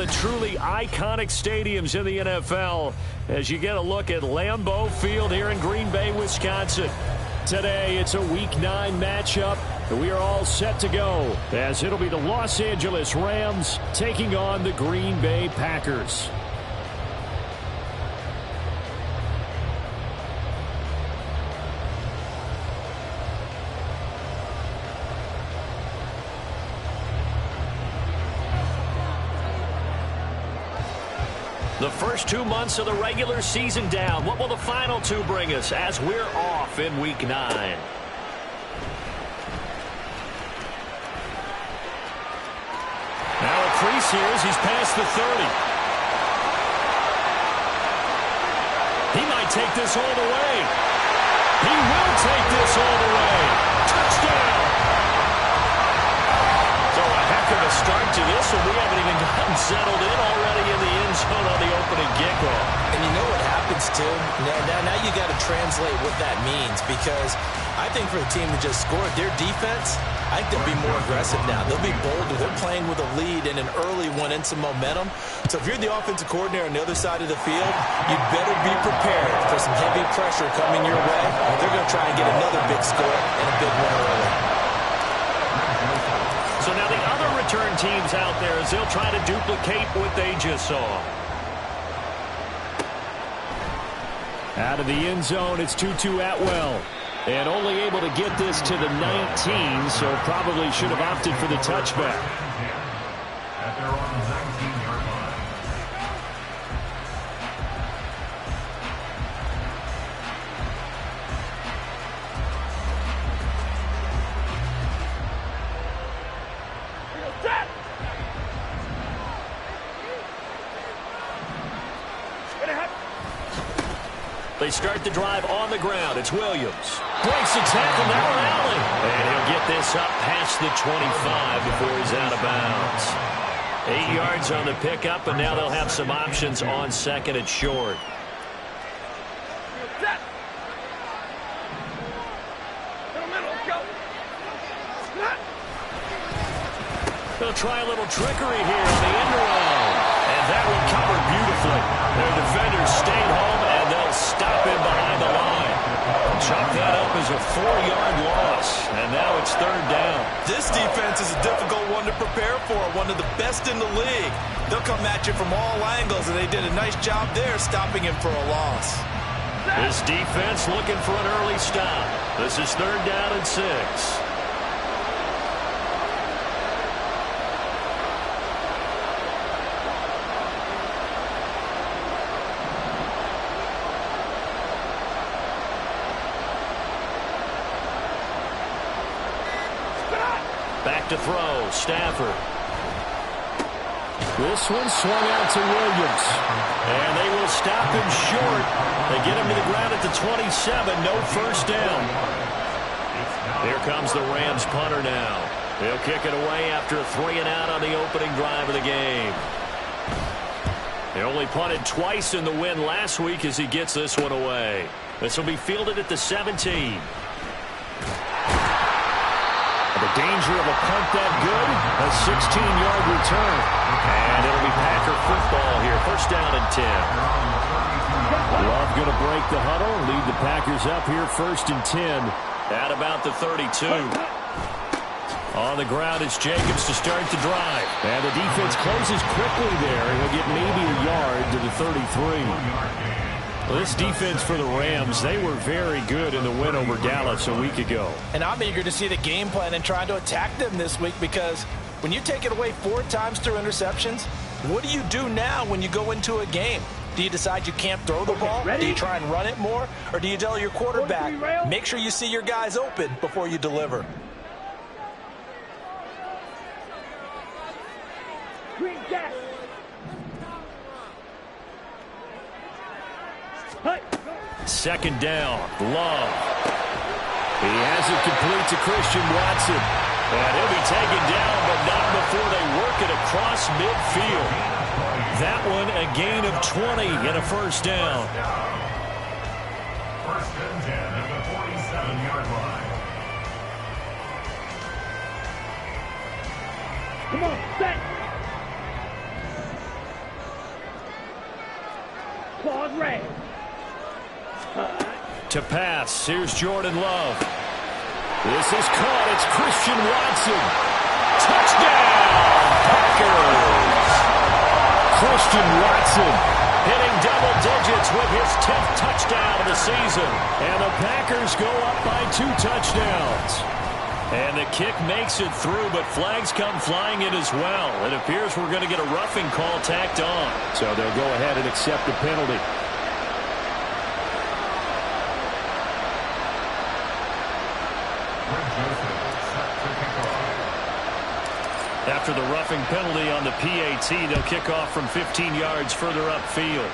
the truly iconic stadiums in the NFL as you get a look at Lambeau Field here in Green Bay, Wisconsin. Today, it's a Week 9 matchup, and we are all set to go as it'll be the Los Angeles Rams taking on the Green Bay Packers. The first 2 months of the regular season down. What will the final 2 bring us as we're off in Week 9? Now a crease here as he's past the 30. He might take this all the way. He will take this all the way. Touchdown! So a heck of a start to this, and we haven't even gotten settled in already in the end zone on the opening kickoff. And you know what happens, too? Now you got to translate what that means, because I think for the team to just score, their defense, I think they'll be more aggressive now. They'll be bolder. They're playing with a lead and an early one and some momentum. So if you're the offensive coordinator on the other side of the field, you'd better be prepared for some heavy pressure coming your way. They're going to try and get another big score and a big win early. So now the other return teams out there as they'll try to duplicate what they just saw. Out of the end zone, it's Tutu Atwell. And only able to get this to the 19, so probably should have opted for the touchback. At their own 19-yard line. They start the drive on the ground. It's Williams. Breaks the tackle, now Allen. And he'll get this up past the 25 before he's out of bounds. 8 yards on the pickup, and now they'll have some options on second and short. They'll try a little trickery here on the end around. And that one covered beautifully. Their defenders stayed home, and they'll stop him behind the line. Chalk that up as a 4-yard loss, and now it's third down. This defense is a difficult one to prepare for, one of the best in the league. They'll come at you from all angles, and they did a nice job there stopping him for a loss. This defense looking for an early stop. This is third down and 6. Back to throw, Stafford. This one swung out to Williams. And they will stop him short. They get him to the ground at the 27, no first down. Here comes the Rams punter now. They'll kick it away after a 3-and-out on the opening drive of the game. They only punted twice in the win last week as he gets this one away. This will be fielded at the 17. The danger of a punt that good, a 16-yard return. And it'll be Packer football here. First down and 10. Love going to break the huddle, lead the Packers up here first and 10 at about the 32. On the ground, it's Jacobs to start the drive. And the defense closes quickly there. He'll get maybe a yard to the 33. Well, this defense for the Rams, they were very good in the win over Dallas a week ago. And I'm eager to see the game plan and trying to attack them this week, because when you take it away 4 times through interceptions, what do you do now when you go into a game? Do you decide you can't throw the ball? Do you try and run it more? Or do you tell your quarterback, make sure you see your guys open before you deliver? Second down, Love. He has it complete to Christian Watson. And he'll be taken down, but not before they work it across midfield. That one a gain of 20 and a first down. First and 10 at the 47-yard line. Come on, set. To pass, here's Jordan Love. This is caught. It's Christian Watson. Touchdown, Packers! Christian Watson hitting double digits with his 10th touchdown of the season. And the Packers go up by 2 touchdowns. And the kick makes it through, but flags come flying in as well. It appears we're going to get a roughing call tacked on. So they'll go ahead and accept the penalty. After the roughing penalty on the PAT, they'll kick off from 15 yards further upfield.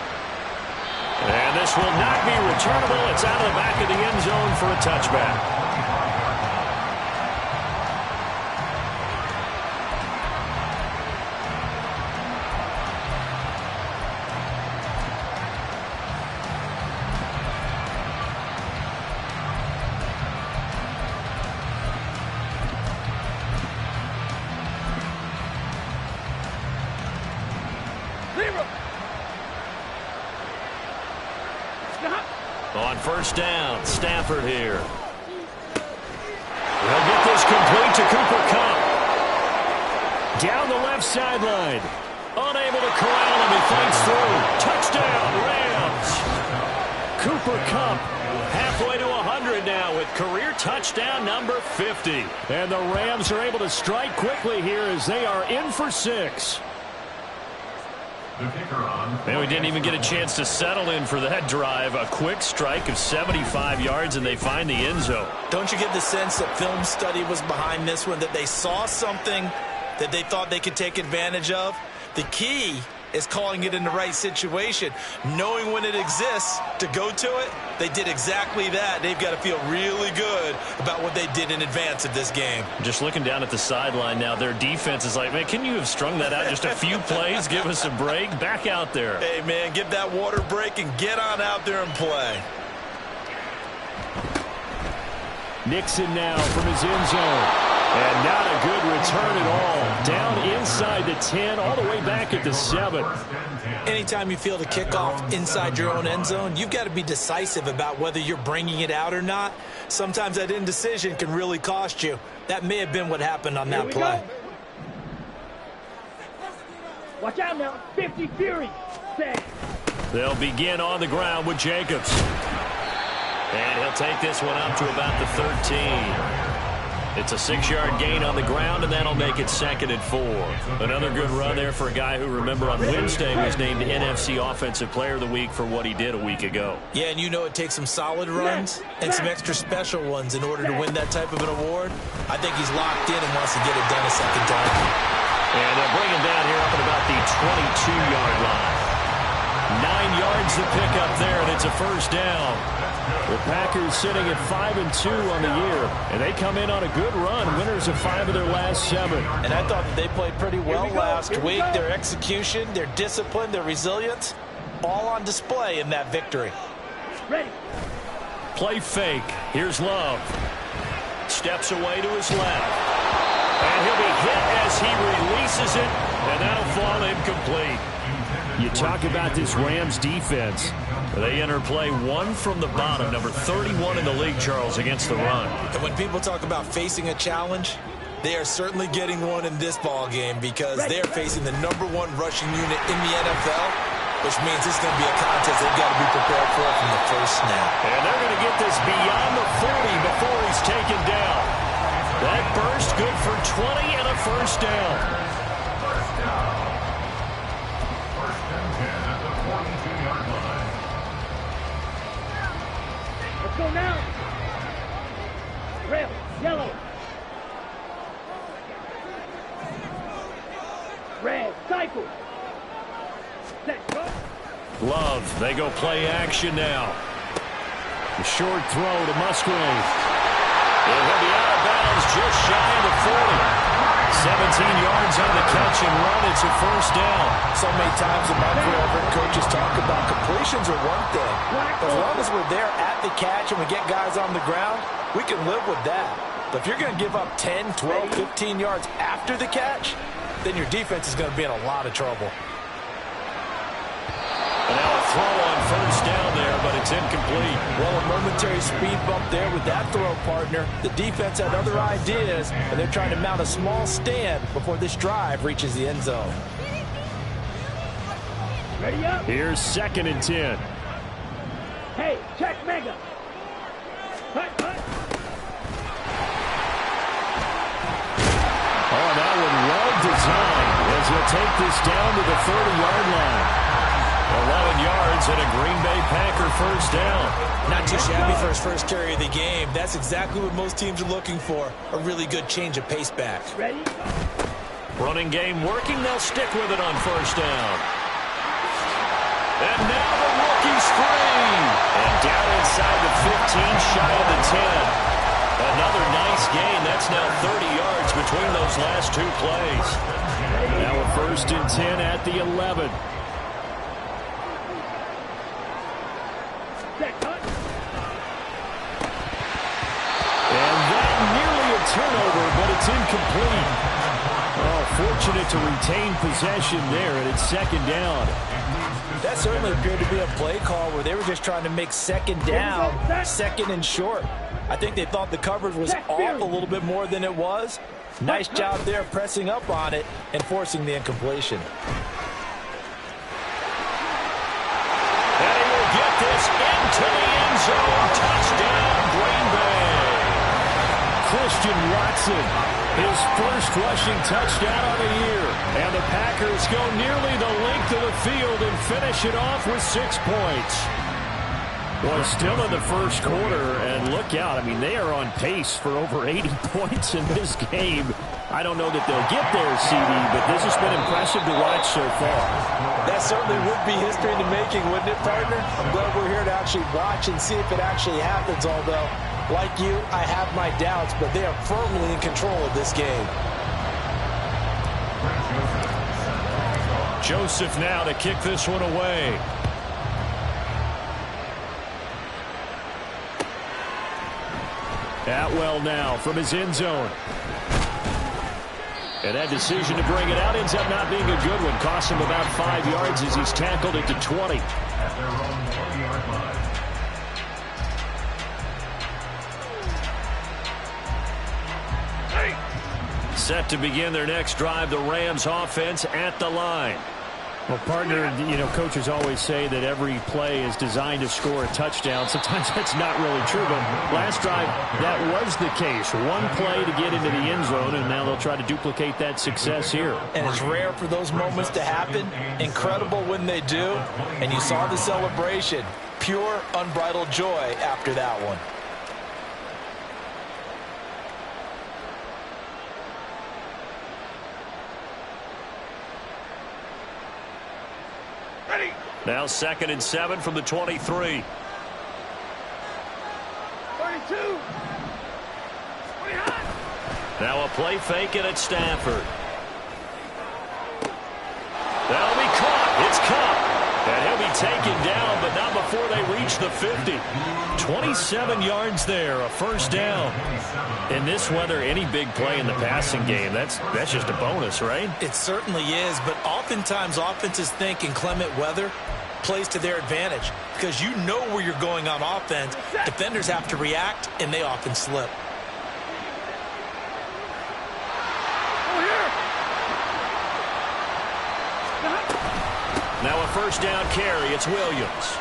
And this will not be returnable. It's out of the back of the end zone for a touchback. On first down, Stafford here. They'll get this complete to Cooper Kupp. Down the left sideline. Unable to corral him. He fights through. Touchdown, Rams. Cooper Kupp halfway to 100 now with career touchdown number 50. And the Rams are able to strike quickly here as they are in for 6. And we didn't even get a chance to settle in for that drive. A quick strike of 75 yards, and they find the end zone. Don't you get the sense that film study was behind this one, that they saw something that they thought they could take advantage of? The key is calling it in the right situation, knowing when it exists to go to it. They did exactly that. They've got to feel really good about what they did in advance of this game. Just looking down at the sideline now, their defense is like, man, can you have strung that out just a few plays? Give us a break. Back out there. Hey, man, give that water break and get on out there and play. Nixon now from his end zone. And not a good return at all. Down inside the 10, all the way back at the 7. Anytime you feel the kickoff inside your own end zone, you've got to be decisive about whether you're bringing it out or not. Sometimes that indecision can really cost you. That may have been what happened on that play. Watch out now. 50 Fury. They'll begin on the ground with Jacobs. And he'll take this one up to about the 13. It's a 6-yard gain on the ground, and that'll make it 2nd and 4. Another good run there for a guy who, remember, on Wednesday was named NFC Offensive Player of the Week for what he did a week ago. Yeah, and you know it takes some solid runs and some extra special ones in order to win that type of an award. I think he's locked in and wants to get it done a second time. And they'll bring him down here up at about the 22-yard line. 9 yards to pick up there, and it's a first down. The Packers sitting at 5-2 on the year, and they come in on a good run, winners of 5 of their last 7. And I thought that they played pretty well last week. Their execution, their discipline, their resilience, all on display in that victory. Ready. Play fake. Here's Love. Steps away to his left. And he'll be hit as he releases it, and that'll fall incomplete. You talk about this Rams defense. They enter play 1 from the bottom, number 31 in the league, Charles, against the run. And when people talk about facing a challenge, they are certainly getting one in this ball game because they're facing the #1 rushing unit in the NFL, which means it's going to be a contest they've got to be prepared for from the first snap. And they're going to get this beyond the 40 before he's taken down. That burst good for 20 and a first down. Go now. Red, yellow. Red, cycle. Set, go. Love, they go play action now. The short throw to Musgrave. And he'll be out of bounds just shy of the 40. 17 yards on the catch and run. It's a first down. So many times in my career, I've heard coaches talk about completions are one thing. As long as we're there at the catch and we get guys on the ground, we can live with that. But if you're going to give up 10, 12, 15 yards after the catch, then your defense is going to be in a lot of trouble. And now a throw on it's incomplete. Well, a momentary speed bump there with that throw, partner. The defense had other ideas, and they're trying to mount a small stand before this drive reaches the end zone. Ready up. Here's 2nd and 10. Hey, check mega. Hut, hut. Oh, that one well designed as he'll take this down to the 30-yard line. 11 yards and a Green Bay Packer first down. Not too shabby for his first carry of the game. That's exactly what most teams are looking for, a really good change of pace back. Ready? Running game working. They'll stick with it on first down. And now the rookie's free. And down inside the 15, shy of the 10. Another nice gain. That's now 30 yards between those last two plays. Now a 1st and 10 at the 11. And that nearly a turnover, but it's incomplete. Oh, fortunate to retain possession there, and it's 2nd down. That certainly appeared to be a play call where they were just trying to make 2nd down, 2nd and short. I think they thought the coverage was off a little bit more than it was. Nice job there pressing up on it and forcing the incompletion. And he will get this into the end zone. Touchdown, Green Bay. Christian Watson, his first rushing touchdown of the year. And the Packers go nearly the length of the field and finish it off with 6 points. Well, still in the first quarter, and look out. I mean, they are on pace for over 80 points in this game. I don't know that they'll get there, CD, but this has been impressive to watch so far. That certainly would be history in the making, wouldn't it, partner? I'm glad we're here to actually watch and see if it actually happens, although, like you, I have my doubts, but they are firmly in control of this game. Joseph now to kick this one away. Atwell now from his end zone. And that decision to bring it out ends up not being a good one. Cost him about 5 yards as he's tackled it to 20. At their own 20-yard line. Set to begin their next drive, the Rams offense at the line. Well, partner, you know, coaches always say that every play is designed to score a touchdown. Sometimes that's not really true, but last drive, that was the case. One play to get into the end zone, and now they'll try to duplicate that success here. And it's rare for those moments to happen. Incredible when they do. And you saw the celebration. Pure, unbridled joy after that one. Now 2nd and 7 from the 23. 32. Now a play fake it at Stafford. That'll be caught. It's caught. And he'll be taken down, but not before they reach the 50. 27 yards there, a first down. In this weather, any big play in the passing game, that's just a bonus, right? It certainly is, but oftentimes offenses think inclement weather plays to their advantage because you know where you're going on offense. Defenders have to react, and they often slip. Now a first down carry. It's Williams.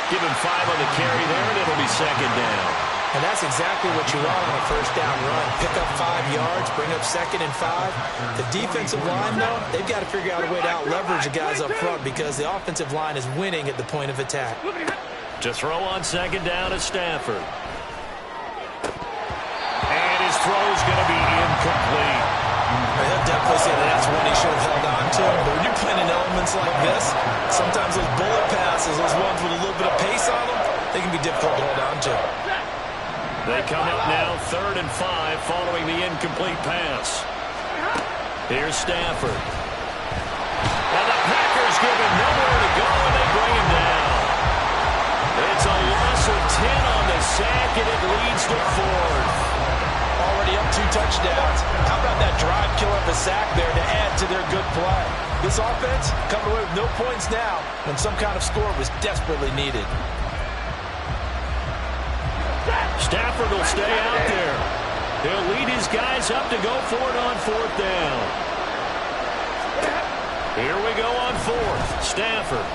Give him 5 on the carry there, and it'll be 2nd down. And that's exactly what you want on a first down run. Pick up 5 yards, bring up 2nd and 5. The defensive line, though, they've got to figure out a way to out-leverage the guys up front because the offensive line is winning at the point of attack. To throw on 2nd down is Stafford. And his throw is going to be incomplete. They'll definitely say that that's one he should have held on to. But when you're playing in elements like this, sometimes those bullet passes, those ones with a little bit of pace on them, they can be difficult to hold on to. They come up now 3rd and 5 following the incomplete pass. Here's Stafford. And the Packers give him nowhere to go, and they bring him down. It's a loss of 10 on the sack, and it leads to 4th. Already up 2 touchdowns. How about that drive killer of a sack there to add to their good play? This offense coming away with no points now when some kind of score was desperately needed. Stafford will stay out there. He'll lead his guys up to go for it on 4th down. Here we go on 4th. Stafford.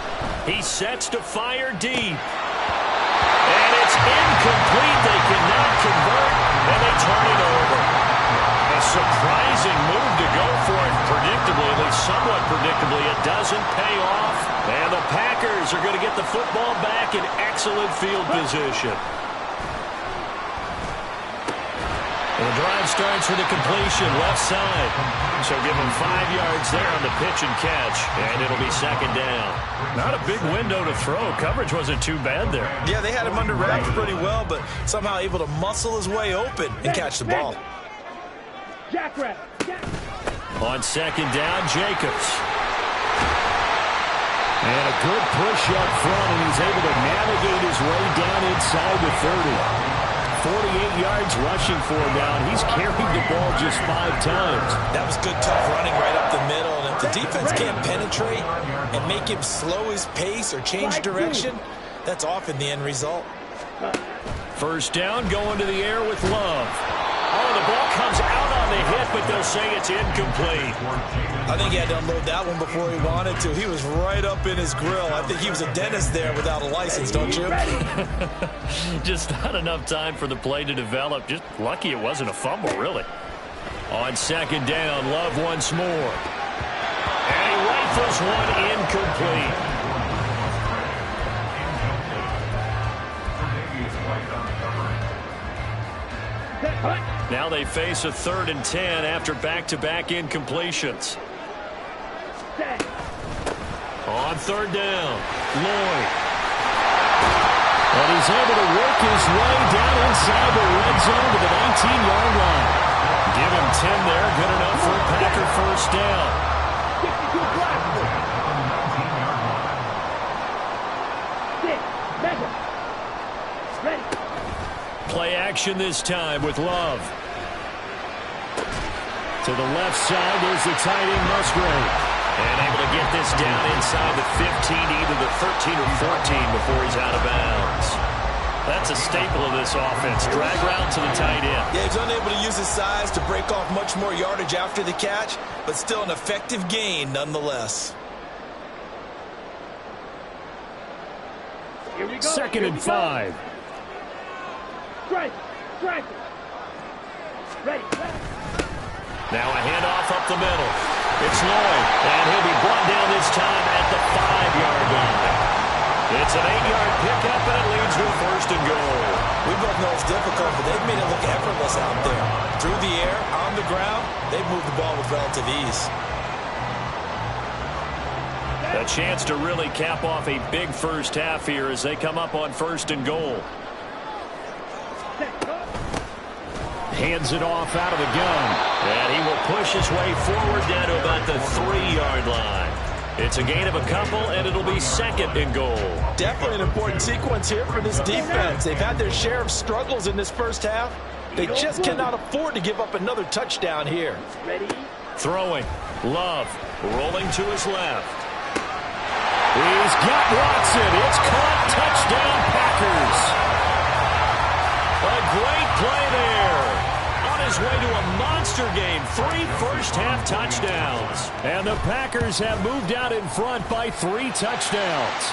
He sets to fire deep. And it's incomplete. They cannot convert, and they turn it over. A surprising move to go for it predictably, at least somewhat predictably. It doesn't pay off. And the Packers are going to get the football back in excellent field position. The drive starts with a completion left side. So give him 5 yards there on the pitch and catch, and it'll be 2nd down. Not a big window to throw. Coverage wasn't too bad there. Yeah, they had him under wraps pretty well, but somehow able to muscle his way open and catch the ball. Jackrabbit. On 2nd down, Jacobs. And a good push up front, and he's able to navigate his way down inside the 30. 48 yards rushing for him now, and he's carried the ball just 5 times. That was good, tough running right up the middle. And if the defense can't penetrate and make him slow his pace or change direction, that's often the end result. 1st down, going to the air with Love. Oh, the ball comes out on the hit, but they'll say it's incomplete. I think he had to unload that one before he wanted to. He was right up in his grill. I think he was a dentist there without a license, don't you? Just not enough time for the play to develop. Just lucky it wasn't a fumble, really. On 2nd down, Love once more. And he rifles one incomplete. Now they face a 3rd and 10 after back-to-back incompletions. On 3rd down, Lloyd. And he's able to work his way down inside the red zone to the 19-yard line. Give him 10 there, good enough for a Packer 1st down. Play action this time with Love. To the left side, there's the tight end Musgrave. And able to get this down inside the 15, either the 13 or 14 before he's out of bounds. That's a staple of this offense. Drag route to the tight end. Yeah, he's unable to use his size to break off much more yardage after the catch, but still an effective gain nonetheless. 2nd and 5. Strike. Ready. Now a handoff up the middle. It's Lloyd, and he'll be brought down this time at the 5-yard line. It's an 8-yard pickup, and it leads to a 1st and goal. We both know it's difficult, but they've made it look effortless out there. Through the air, on the ground, they've moved the ball with relative ease. A chance to really cap off a big 1st half here as they come up on 1st and goal. Hands it off out of the gun. And he will push his way forward down to about the 3-yard line. It's a gain of a couple, and it'll be 2nd and goal. Definitely an important sequence here for this defense. They've had their share of struggles in this 1st half. They just cannot afford to give up another touchdown here. Throwing. Love rolling to his left. He's got Watson. It's caught. Touchdown, Packers. A great play there. On his way to a monster game. 3 first-half touchdowns. And the Packers have moved out in front by 3 touchdowns.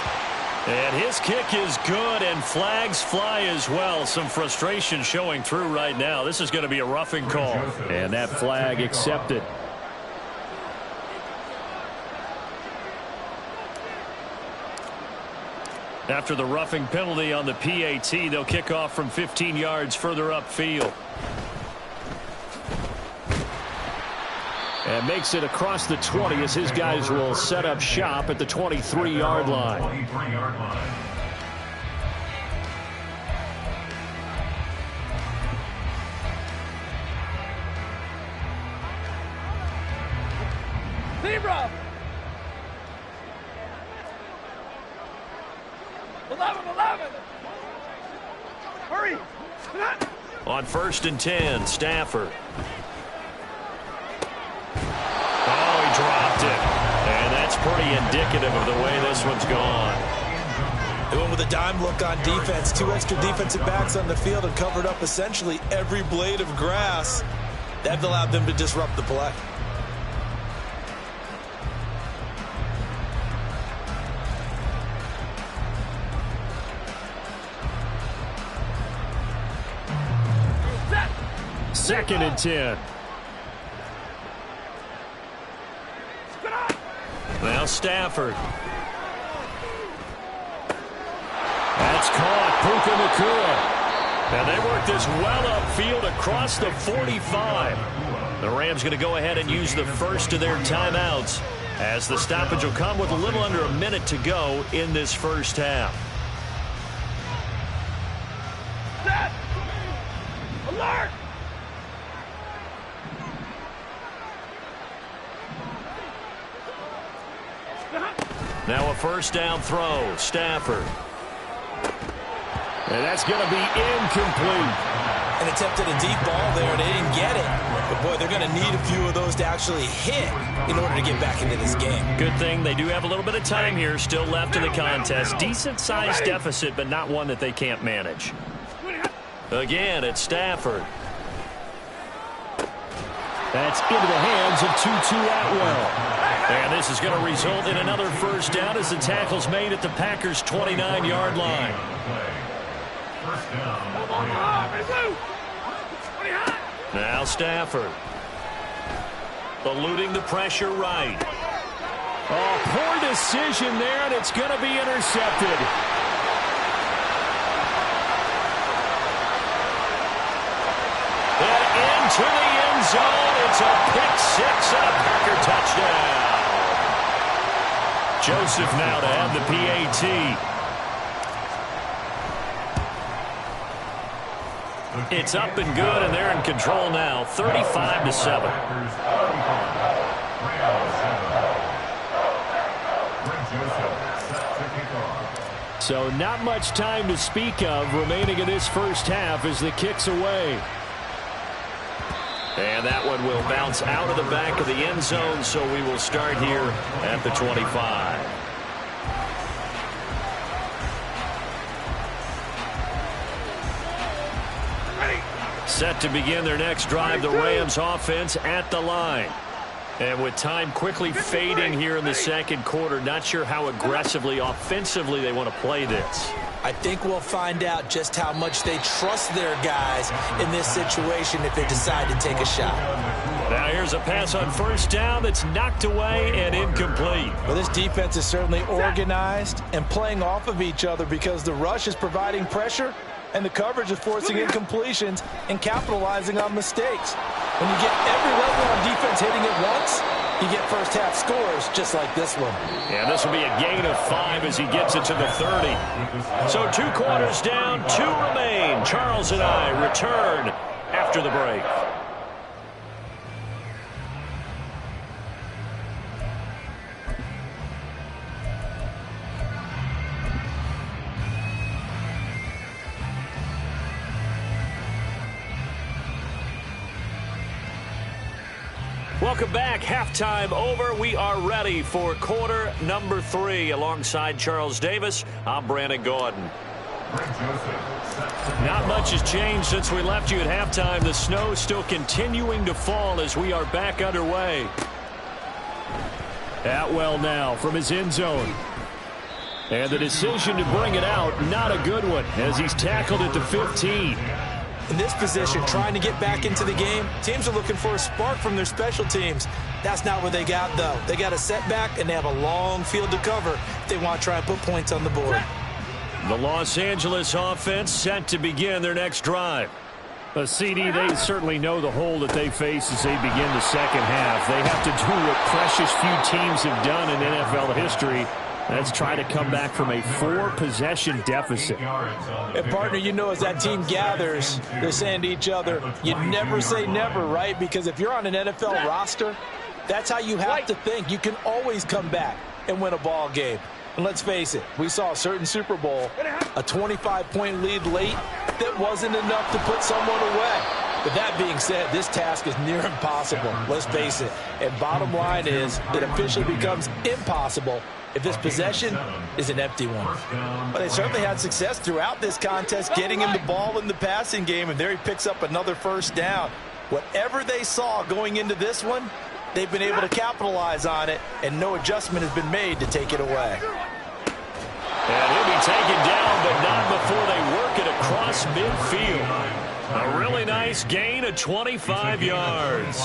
And his kick is good, and flags fly as well. Some frustration showing through right now. This is going to be a roughing call. And that flag accepted. After the roughing penalty on the PAT, they'll kick off from 15 yards further upfield. And makes it across the 20 as his guys will set up shop at the 23-yard line. Zero. 11. Hurry. On 1st and 10, Stafford. Oh, he dropped it. And pretty indicative of the way this one's gone. They went with a dime look on defense. 2 extra defensive backs on the field and covered up essentially every blade of grass. That allowed them to disrupt the play. Second and 10. Now Stafford. That's caught. Puka Nacua. Now they work this well upfield across the 45. The Rams going to go ahead and use the first of their timeouts, as the stoppage will come with a little under a minute to go in this first half. Set! Alert! Now a first down throw. Stafford. And that's going to be incomplete. And attempted a deep ball there, and they didn't get it. But, boy, they're going to need a few of those to actually hit in order to get back into this game. Good thing they do have a little bit of time here still left in the contest. Decent-sized deficit, but not one that they can't manage. Again, it's Stafford. That's into the hands of Tutu Atwell. And this is going to result in another first down as the tackle's made at the Packers' 29-yard line. Now Stafford. Eluding the pressure right. Oh, poor decision there, and it's going to be intercepted. And into the end zone. It's a pick six and a Packer touchdown. Joseph now to have the PAT. It's up and good, and they're in control now, 35-7. So not much time to speak of remaining in this first half as the kick's away. And that one will bounce out of the back of the end zone, so we will start here at the 25. Set to begin their next drive, the Rams offense at the line. And with time quickly fading here in the second quarter, not sure how aggressively, offensively they want to play this. I think we'll find out just how much they trust their guys in this situation if they decide to take a shot. Now here's a pass on first down that's knocked away and incomplete. Well, this defense is certainly organized and playing off of each other because the rush is providing pressure and the coverage is forcing incompletions and capitalizing on mistakes. When you get every level on defense hitting at once, you get first half scores just like this one. And this will be a gain of 5 as he gets it to the 30. So 2 quarters down, 2 remain. Charles and I return after the break. Welcome back. Halftime over. We are ready for quarter number 3. Alongside Charles Davis, I'm Brandon Gordon. Not much has changed since we left you at halftime. The snow still continuing to fall as we are back underway. Atwell now from his end zone. And the decision to bring it out, not a good one, as he's tackled at the 15. In this position, trying to get back into the game, teams are looking for a spark from their special teams. That's not what they got, though. They got a setback, and they have a long field to cover if they want to try and put points on the board. The Los Angeles offense set to begin their next drive. CD, they certainly know the hole that they face as they begin the second half. They have to do what precious few teams have done in NFL history. Let's try to come back from a 4-possession deficit. And, partner, you know, as that team gathers, they're saying to each other, you never say never, right? Because if you're on an NFL roster, that's how you have to think. You can always come back and win a ball game. And let's face it, we saw a certain Super Bowl, a 25-point lead late that wasn't enough to put someone away. But that being said, this task is near impossible. Let's face it. And bottom line is, it officially becomes impossible if this possession is an empty one. But they certainly had success throughout this contest, getting him the ball in the passing game, and there he picks up another first down. Whatever they saw going into this one, they've been able to capitalize on it, and no adjustment has been made to take it away. And he'll be taken down, but not before they work it across midfield. A really nice gain of 25 yards.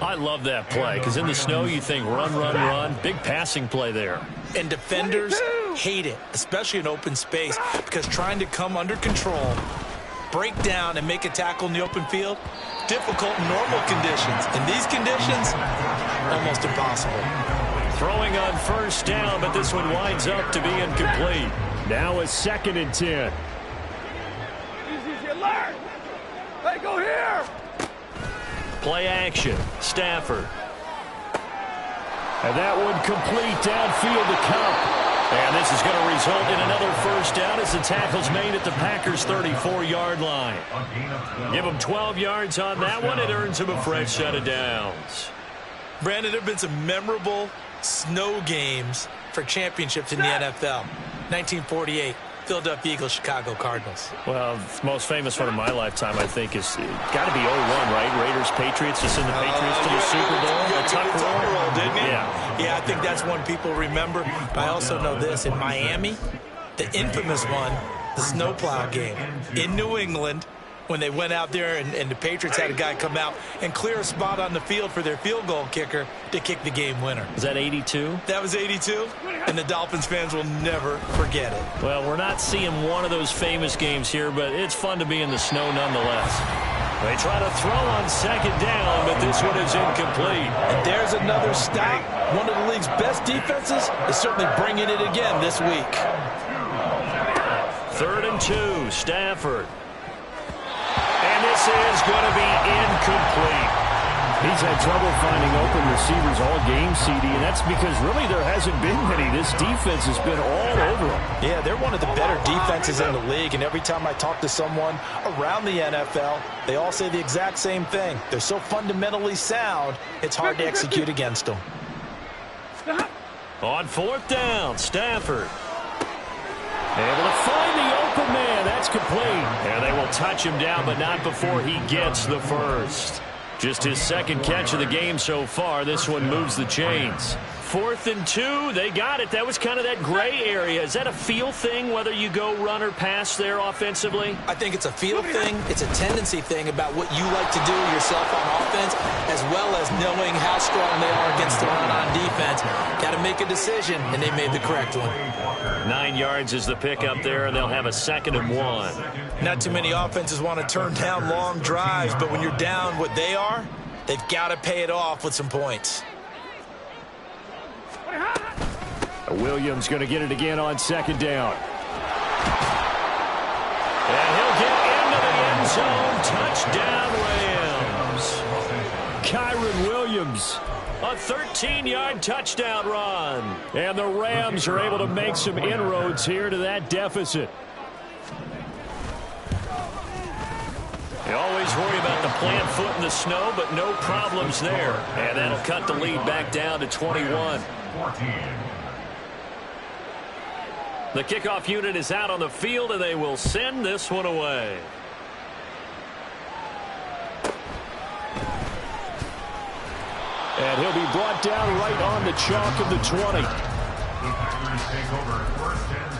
I love that play, because in the snow you think run, run, run. Big passing play there. And defenders hate it, especially in open space, because trying to come under control, break down, and make a tackle in the open field, difficult in normal conditions. In these conditions, almost impossible. Throwing on first down, but this one winds up to be incomplete. Now a 2nd and 10. Easy, alert! Hey, go here! Play action. Stafford. And that one complete downfield to Cup. And this is going to result in another first down as the tackle's made at the Packers' 34-yard line. Give them 12 yards on that one. It earns them a fresh set of downs. Brandon, there have been some memorable snow games for championships in the NFL. 1948, Philadelphia Eagles, Chicago Cardinals. Well, the most famous one of my lifetime, I think, is got to be 01, right? Raiders, Patriots, to send the Patriots to the Super Bowl. The Tucker roll, didn't it? Yeah, I think that's one people remember. I also know this. In Miami, the infamous one, the snowplow game in New England, when they went out there and the Patriots had a guy come out and clear a spot on the field for their field goal kicker to kick the game winner. Is that 82? That was 82, and the Dolphins fans will never forget it. Well, we're not seeing one of those famous games here, but it's fun to be in the snow nonetheless. They try to throw on 2nd down, but this one is incomplete. And there's another stop. One of the league's best defenses is certainly bringing it again this week. 3rd and 2, Stafford. And this is going to be incomplete. He's had trouble finding open receivers all game, CD, and that's because really there hasn't been many. This defense has been all over them. Yeah, they're one of the better defenses in the league, and every time I talk to someone around the NFL, they all say the exact same thing. They're so fundamentally sound, it's hard to execute against them. On 4th down, Stafford. Able to find the open man. That's complete. And they will touch him down, but not before he gets the first. Just his 2nd catch of the game so far. This one moves the chains. 4th and 2. They got it. That was kind of that gray area. Is that a feel thing, whether you go run or pass there offensively? I think it's a feel thing. It's a tendency thing about what you like to do yourself on offense, as well as knowing how strong they are against the run on defense. Got to make a decision, and they made the correct one. 9 yards is the pickup there, and they'll have a 2nd and 1. Not too many offenses want to turn down long drives, but when you're down what they are, they've got to pay it off with some points. Williams going to get it again on 2nd down. And he'll get into the end zone. Touchdown, Rams. Kyron Williams. A 13-yard touchdown run. And the Rams are able to make some inroads here to that deficit. They always worry about the plant foot in the snow, but no problems there. And that'll cut the lead back down to 21. The kickoff unit is out on the field, and they will send this one away. And he'll be brought down right on the chalk of the 20. The Packers take over 1st and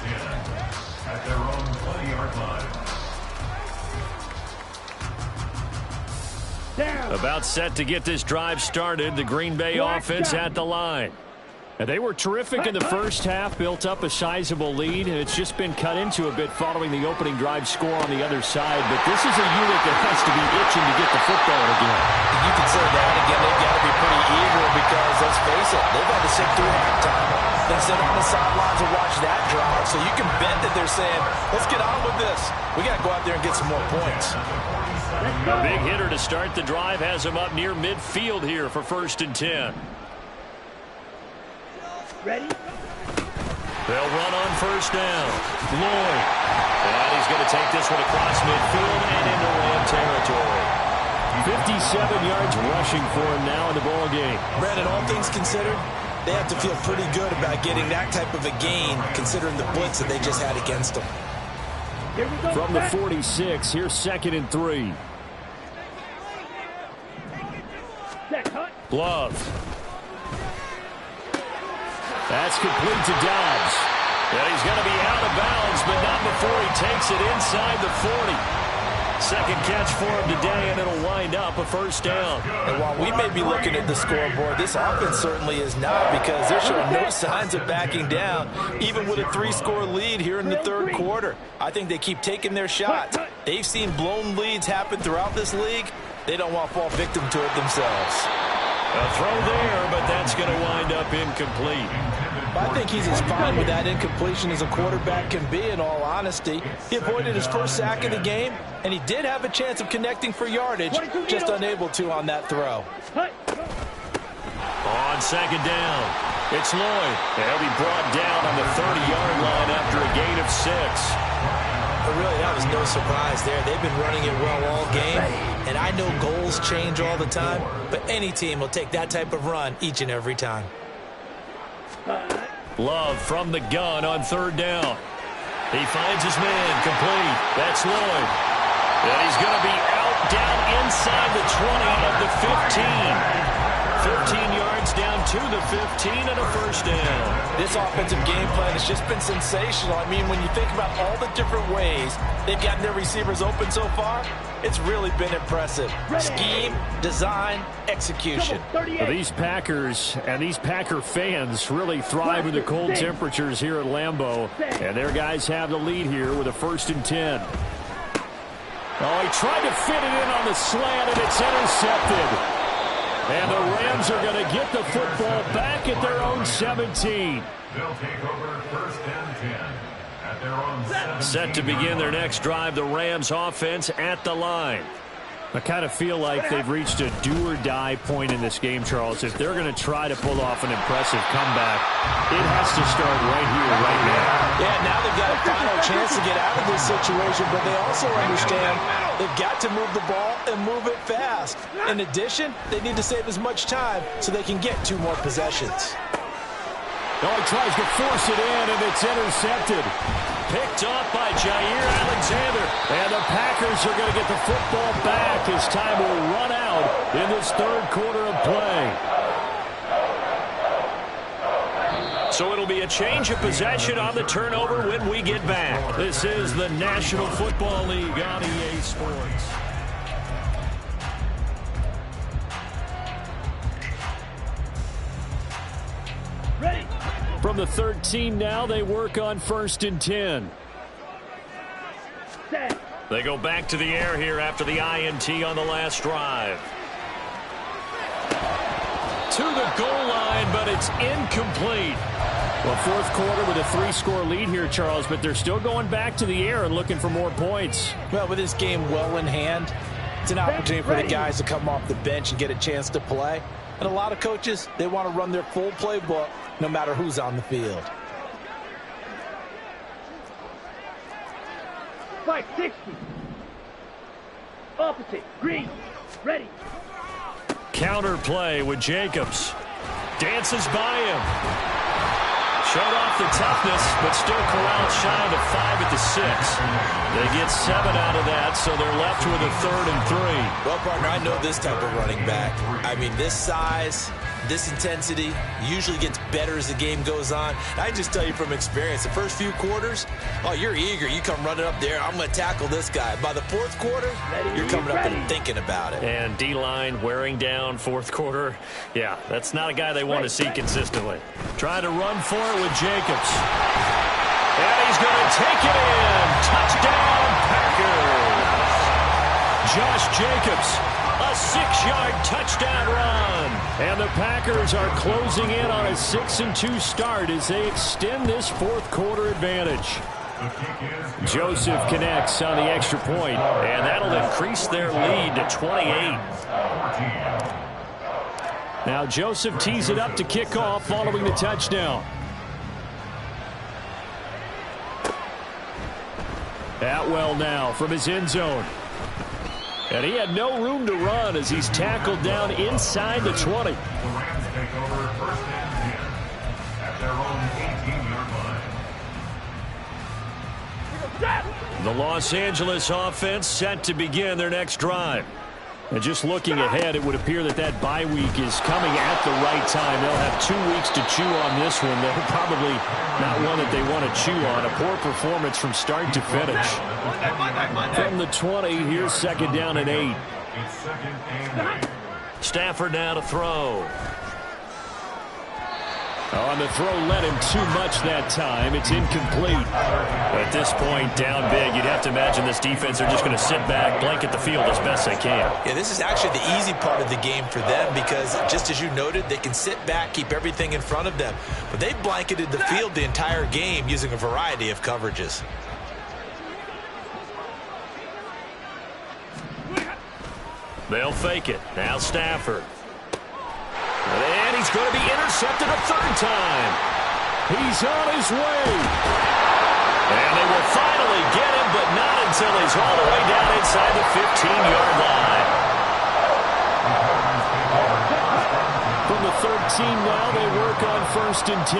10 at their own 20-yard line. About set to get this drive started. The Green Bay offense at the line. And they were terrific in the first half, built up a sizable lead, and it's just been cut into a bit following the opening drive score on the other side. But this is a unit that has to be itching to get the football again. You can say that again. They've got to be pretty eager because, let's face it, they've had to sit through halftime. Then sit on the sidelines and watch that drive. So you can bet that they're saying, let's get on with this. We got to go out there and get some more points. A big hitter to start the drive has him up near midfield here for 1st and 10. Ready? They'll run on first down. Lloyd. And he's going to take this one across midfield and into Ram territory. 57 yards rushing for him now in the ball game. Brandon, all things considered, they have to feel pretty good about getting that type of a gain, considering the blitz that they just had against them. From the 46, here's 2nd and 3. Glove. That's complete to Dobbs. And he's going to be out of bounds, but not before he takes it inside the 40. Second catch for him today, and it'll wind up a first down. And while we may be looking at the scoreboard, this offense certainly is not, because they're showing no signs of backing down, even with a 3-score lead here in the third quarter. I think they keep taking their shots. They've seen blown leads happen throughout this league. They don't want to fall victim to it themselves. A throw there, but that's going to wind up incomplete. I think he's as fine with that incompletion as a quarterback can be, in all honesty. He avoided his first sack of the game, and he did have a chance of connecting for yardage, just unable to on that throw. On second down, it's Lloyd. He'll be brought down on the 30-yard line after a gain of 6. But really, that was no surprise there. They've been running it well all game, and I know goals change all the time, but any team will take that type of run each and every time. Love from the gun on third down. He finds his man, complete. That's Lloyd. And he's going to be out down inside the 20 of the 15. 15 yards down to the 15 and a first down. This offensive game plan has just been sensational. I mean, when you think about all the different ways they've gotten their receivers open so far, it's really been impressive. Scheme, design, execution. Well, these Packers and these Packer fans really thrive in the cold temperatures here at Lambeau. And their guys have the lead here with a 1st and 10. Oh, he tried to fit it in on the slant, and it's intercepted. And the Rams are going to get the football back at their own 17. They'll take over 1st and 10 at their own 17. Set to begin their next drive, the Rams offense at the line. I kind of feel like they've reached a do-or-die point in this game, Charles. If they're going to try to pull off an impressive comeback, it has to start right here, right now. Yeah, now they've got a final chance to get out of this situation, but they also understand they've got to move the ball and move it fast. In addition, they need to save as much time so they can get 2 more possessions. Oh, he tries to force it in, and it's intercepted. Picked off by Jair Alexander. And the Packers are going to get the football back as time will run out in this third quarter of play. So it'll be a change of possession on the turnover when we get back. This is the National Football League on EA Sports. Ready. From the 13 now, they work on 1st and 10. They go back to the air here after the INT on the last drive. To the goal line, but it's incomplete. Well, 4th quarter with a 3-score lead here, Charles, but they're still going back to the air and looking for more points. Well, with this game well in hand, it's an opportunity for the guys to come off the bench and get a chance to play. And a lot of coaches, they want to run their full playbook no matter who's on the field. 560. Opposite. Green. Ready. Counter play with Jacobs. Dances by him. Showed off the toughness, but still corralled shy of the 5 at the 6. They get 7 out of that, so they're left with a 3rd and 3. Well, partner, I know this type of running back. I mean, this size, this intensity usually gets better as the game goes on. I just tell you from experience, the first few quarters, oh, you're eager. You come running up there, I'm going to tackle this guy. By the 4th quarter, you're coming up and thinking about it. And D-line wearing down 4th quarter. Yeah, that's not a guy they want to see consistently. Trying to run for it with Jacobs. And he's going to take it in. Touchdown, Packers. Josh Jacobs, a 6-yard touchdown run. And the Packers are closing in on a 6-2 start as they extend this 4th quarter advantage. Joseph connects on the extra point, and that'll increase their lead to 28. Now Joseph tees it up to kick off following the touchdown. Atwell now from his end zone. And he had no room to run as he's tackled down inside the 20. The Rams take over first and 10 at their own 18-yard line. The Los Angeles offense set to begin their next drive. And just looking ahead, it would appear that that bye week is coming at the right time. They'll have 2 weeks to chew on this one. They're probably not one that they want to chew on. A poor performance from start to finish. From the 20, here's second down and 8. It's second and 8. Stafford now to throw. On the throw, led him too much that time. It's incomplete. At this point, down big, you'd have to imagine this defense are just going to sit back, blanket the field as best they can. Yeah, this is actually the easy part of the game for them because, just as you noted, they can sit back, keep everything in front of them. But they've blanketed the field the entire game using a variety of coverages. They'll fake it. Now Stafford. And he's going to be intercepted a third time. He's on his way. And they will finally get him, but not until he's all the way down inside the 15-yard line. From the 13 now, they work on first and 10.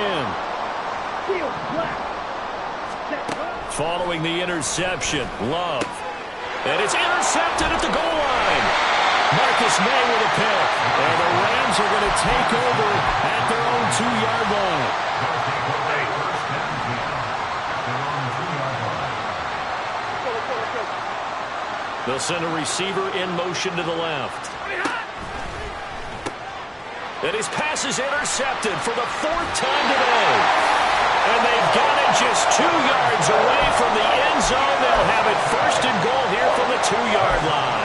Following the interception, Love. And it's intercepted at the goal line. Marcus May with a pick. And the Rams are going to take over at their own 2-yard line. They'll send a receiver in motion to the left. And his pass is intercepted for the 4th time today. And they've got it just 2 yards away from the end zone. They'll have it first and goal here from the 2-yard line.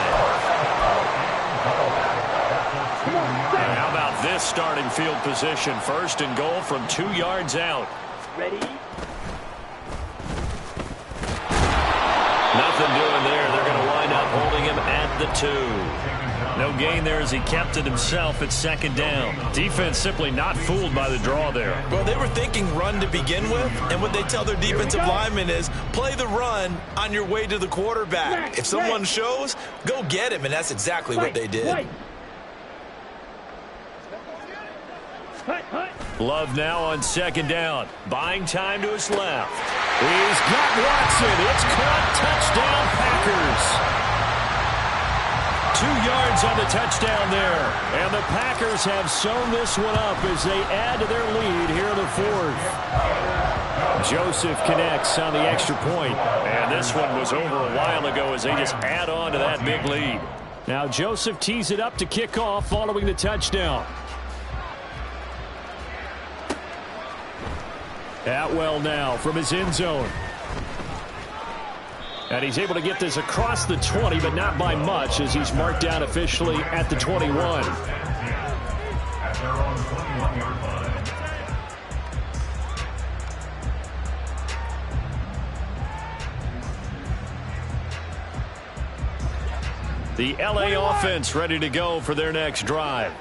And how about this starting field position? First and goal from 2 yards out. Ready? Nothing doing there. They're going to wind up holding him at the 2. No gain there as he kept it himself at second down. Defense simply not fooled by the draw there. Well, they were thinking run to begin with, and what they tell their defensive linemen is play the run on your way to the quarterback. If someone shows, go get him, and that's exactly what they did. Love now on second down. Buying time to his left. He's got Watson. It's caught. Touchdown, Packers. 2 yards on the touchdown there. And the Packers have sewn this one up as they add to their lead here in the 4th. Joseph connects on the extra point. And this one was over a while ago as they just add on to that big lead. Now Joseph tees it up to kick off following the touchdown. Atwell now from his end zone. And he's able to get this across the 20, but not by much as he's marked down officially at the 21. At their own 21-yard line. The LA offense ready to go for their next drive.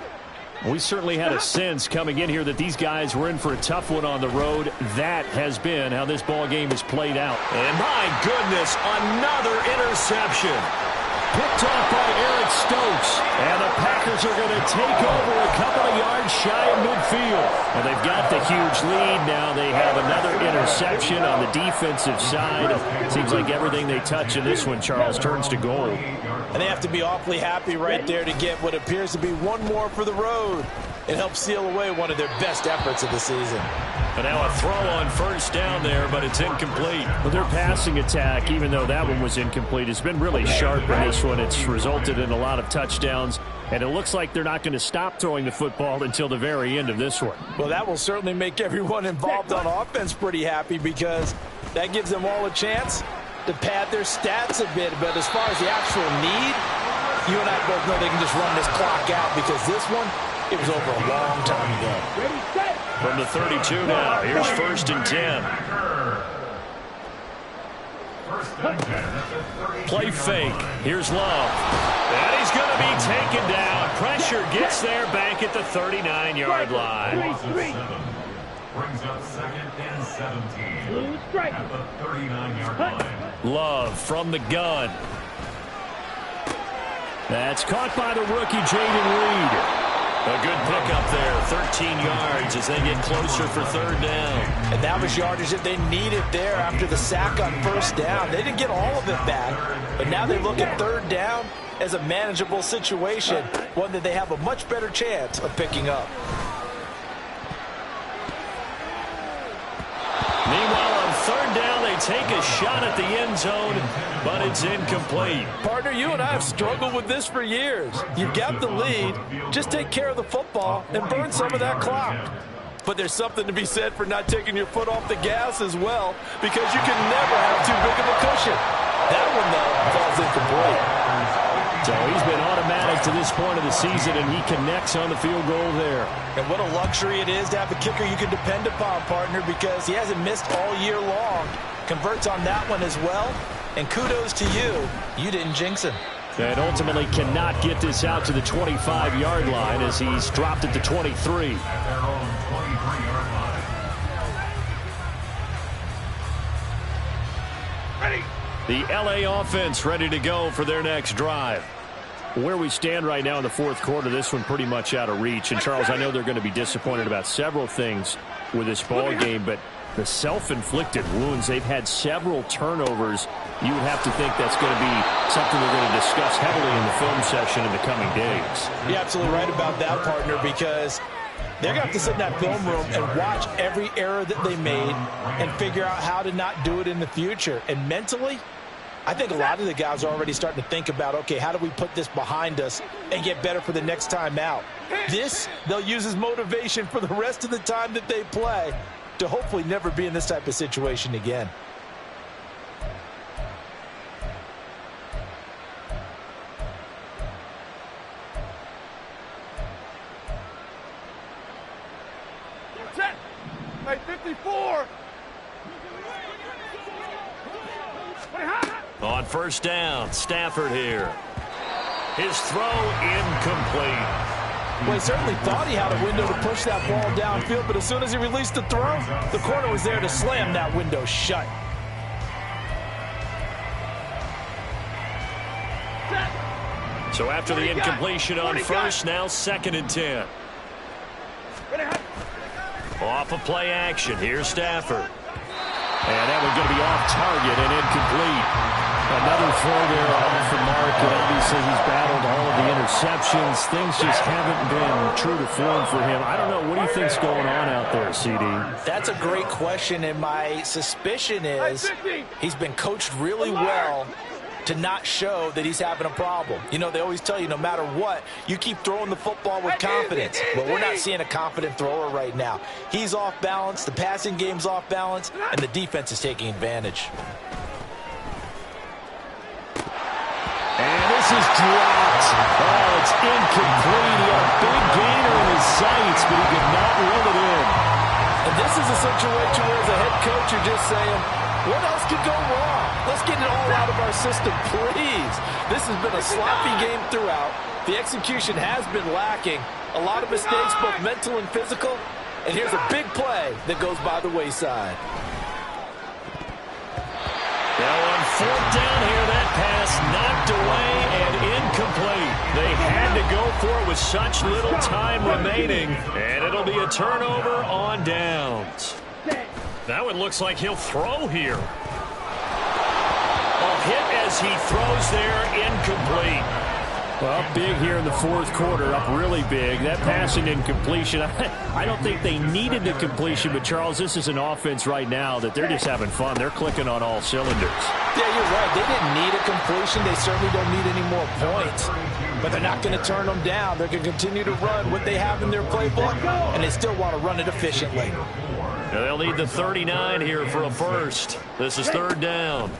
We certainly had a sense coming in here that these guys were in for a tough one on the road. That has been how this ball game has played out. And my goodness, another interception. Picked off by Eric Stokes. And the Packers are going to take over a couple of yards shy of midfield. And they've got the huge lead. Now they have another interception on the defensive side. Seems like everything they touch in this one, Charles, turns to gold. And they have to be awfully happy right there to get what appears to be one more for the road. It helps seal away one of their best efforts of the season. And now a throw on first down there, but it's incomplete. Well, their passing attack, even though that one was incomplete, has been really sharp in this one. It's resulted in a lot of touchdowns, and it looks like they're not going to stop throwing the football until the very end of this one. Well, that will certainly make everyone involved on offense pretty happy because that gives them all a chance to pad their stats a bit. But as far as the actual need, you and I both know they can just run this clock out because this one, it was over a long time ago. From the 32 now, here's first and 10. Play fake. Here's Love. And he's going to be taken down. Pressure gets there back at the 39-yard line. brings up 2nd and 17. Blue strike. At the 39-yard line. Love from the gun. That's caught by the rookie, Jaden Reed. A good pickup there, 13 yards as they get closer for 3rd down. And that was yardage that they needed there after the sack on 1st down. They didn't get all of it back, but now they look at 3rd down as a manageable situation, one that they have a much better chance of picking up. Meanwhile, on 3rd down, they take a shot at the end zone, but it's incomplete. Partner, you and I have struggled with this for years. You've got the lead. Just take care of the football and burn some of that clock. But there's something to be said for not taking your foot off the gas as well, because you can never have too big of a cushion. That one, though, falls incomplete. So he's been automatic to this point of the season, and he connects on the field goal there. And what a luxury it is to have a kicker you can depend upon, partner, because he hasn't missed all year long. Converts on that one as well. And kudos to you. You didn't jinx him. And ultimately cannot get this out to the 25-yard line as he's dropped at the 23. At their own 23-yard line. Ready. The LA offense ready to go for their next drive. Where we stand right now in the 4th quarter, this one pretty much out of reach. And, Charles, I know they're going to be disappointed about several things with this ball game, but the self-inflicted wounds, they've had several turnovers. You would have to think that's going to be something they're going to discuss heavily in the film session in the coming days. You're absolutely right about that, partner, because they're going to have to sit in that film room and watch every error that they made and figure out how to not do it in the future. And mentally, I think a lot of the guys are already starting to think about, okay, how do we put this behind us and get better for the next time out? This, they'll use as motivation for the rest of the time that they play to hopefully never be in this type of situation again. Set. Hey, 54. On 1st down, Stafford here. His throw incomplete. Well, he certainly thought he had a window to push that ball downfield, but as soon as he released the throw, the corner was there to slam that window shut. So after the incompletion on 1st, now 2nd and 10. Off of play action. Here's Stafford. And that one's going to be off target and incomplete. Another throw there off the mark, and obviously he's battled all of the interceptions. Things just haven't been true to form for him. I don't know. What do you think's going on out there, CD? That's a great question, and my suspicion is he's been coached really well to not show that he's having a problem. You know, they always tell you no matter what, you keep throwing the football with confidence. But we're not seeing a confident thrower right now. He's off balance, the passing game's off balance, and the defense is taking advantage. And this is dropped. Oh, it's incomplete. He had a big gainer in his sights, but he could not reel it in. And this is a situation where as a head coach, you're just saying, what else could go wrong? Let's get it all out of our system, please. This has been a sloppy game throughout. The execution has been lacking. A lot of mistakes, both mental and physical. And here's a big play that goes by the wayside. Now on 4th down here, that pass knocked away and incomplete. They had to go for it with such little time remaining. And it'll be a turnover on downs. That one looks like he'll throw here. A hit as he throws there, incomplete. Well, big here in the 4th quarter, up really big. That passing incompletion, I don't think they needed the completion, but Charles, this is an offense right now that they're just having fun. They're clicking on all cylinders. Yeah, you're right. They didn't need a completion. They certainly don't need any more points. But they're not going to turn them down. They're going to continue to run what they have in their playbook, and they still want to run it efficiently. Now they'll need the 39 here for a first. This is 3rd down.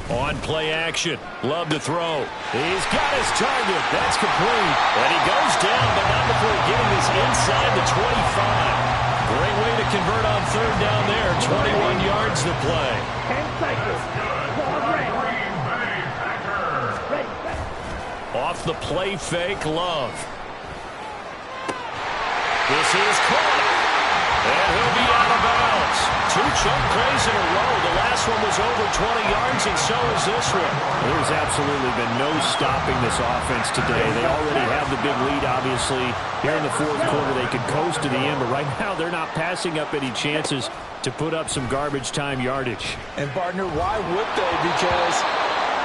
On play action. Love to throw. He's got his target. That's complete. And he goes down, but not before getting this inside the 25. Great way to convert on 3rd down there. 21 yards to play. 10 seconds. Ball ready. Off the play fake, Love. This is caught. And he'll be out of bounds. 2 chunk plays in a row. The last one was over 20 yards, and so is this one. There's absolutely been no stopping this offense today. They already have the big lead, obviously. Here in the fourth quarter, they could coast to the end, but right now they're not passing up any chances to put up some garbage time yardage. And, partner, why would they? Because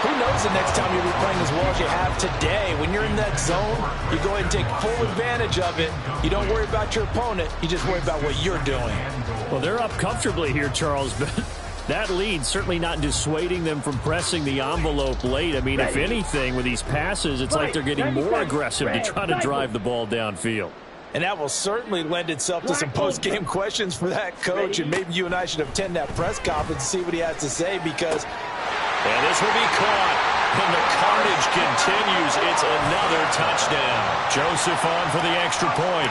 who knows the next time you'll be playing as well as you have today. When you're in that zone, you go ahead and take full advantage of it. You don't worry about your opponent. You just worry about what you're doing. Well, they're up comfortably here, Charles, but that lead certainly not dissuading them from pressing the envelope late. I mean, if anything, with these passes, it's like they're getting more aggressive to try to drive the ball downfield. And that will certainly lend itself to some post-game questions for that coach, and maybe you and I should attend that press conference and see what he has to say, because and this will be caught, and the carnage continues. It's another touchdown. Joseph on for the extra point.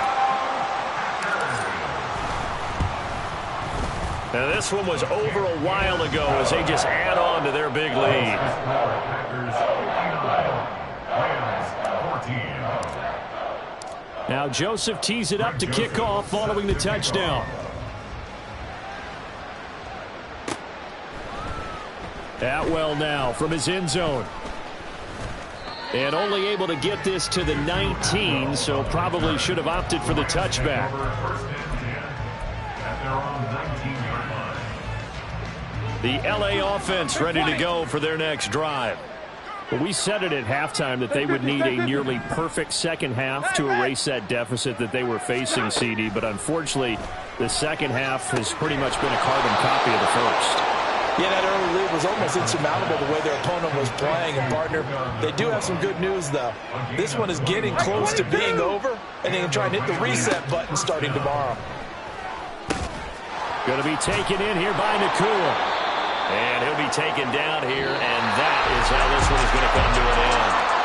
Now this one was over a while ago as they just add on to their big lead. Now Joseph tees it up to kick off following the touchdown. Atwell now from his end zone. And only able to get this to the 19, so probably should have opted for the touchback. The LA offense ready to go for their next drive. Well, we said it at halftime that they would need a nearly perfect second half to erase that deficit that they were facing, CD, but unfortunately, the second half has pretty much been a carbon copy of the first. Yeah, that early lead was almost insurmountable the way their opponent was playing. And, partner, they do have some good news, though. This one is getting close to being over, and they can try and hit the reset button starting tomorrow. Going to be taken in here by Nakua. And he'll be taken down here, and that is how this one is going to come to an end.